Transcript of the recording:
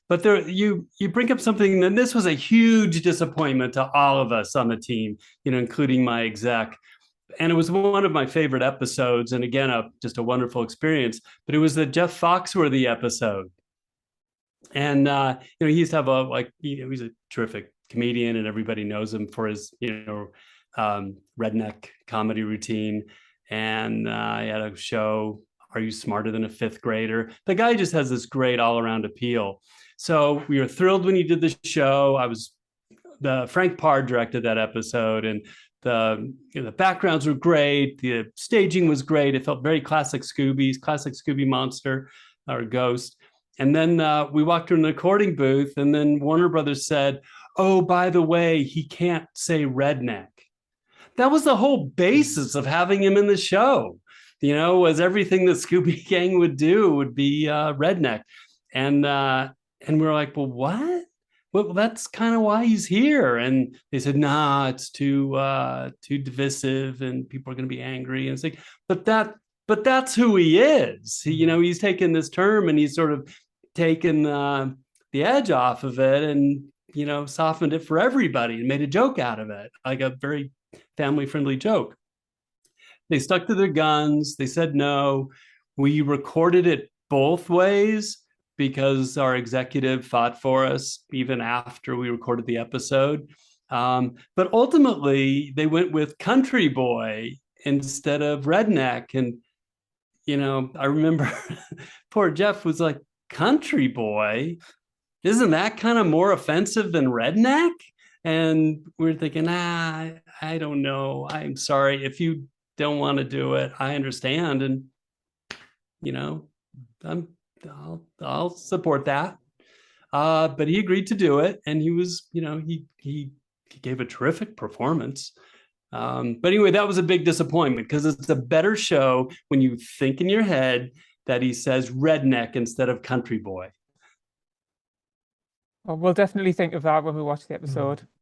But there, you bring up something, and this was a huge disappointment to all of us on the team, including my exec. And it was one of my favorite episodes, and again, just a wonderful experience. But it was the Jeff Foxworthy episode, and he used to have he's a terrific comedian, and everybody knows him for his redneck comedy routine. And he had a show, Are You Smarter Than a Fifth Grader? The guy just has this great all around appeal. So we were thrilled when he did the show. The Frank Parr directed that episode, and the backgrounds were great. The staging was great. It felt very classic Scooby monster or ghost. And then we walked in the recording booth, and then Warner Brothers said, "Oh, by the way, he can't say redneck." That was the whole basis of having him in the show. Was everything that Scooby Gang would do would be redneck, and we were like, "Well, what?" Well, that's kind of why he's here. And they said, "Nah, it's too divisive, and people are going to be angry." And it's like, but that's who he is. He's taken this term, and he's sort of taken the edge off of it, and softened it for everybody and made a joke out of it, like a very family-friendly joke. They stuck to their guns. They said no. We recorded it both ways because our executive fought for us even after we recorded the episode. But ultimately, they went with country boy instead of redneck. And, I remember poor Jeff was like, country boy? Isn't that kind of more offensive than redneck? And we're thinking, I don't know. I'm sorry. If you don't want to do it, I understand. And, I'll support that. But he agreed to do it. And he was, he gave a terrific performance. But anyway, that was a big disappointment because it's a better show when you think in your head that he says redneck instead of country boy. Well, we'll definitely think of that when we watch the episode.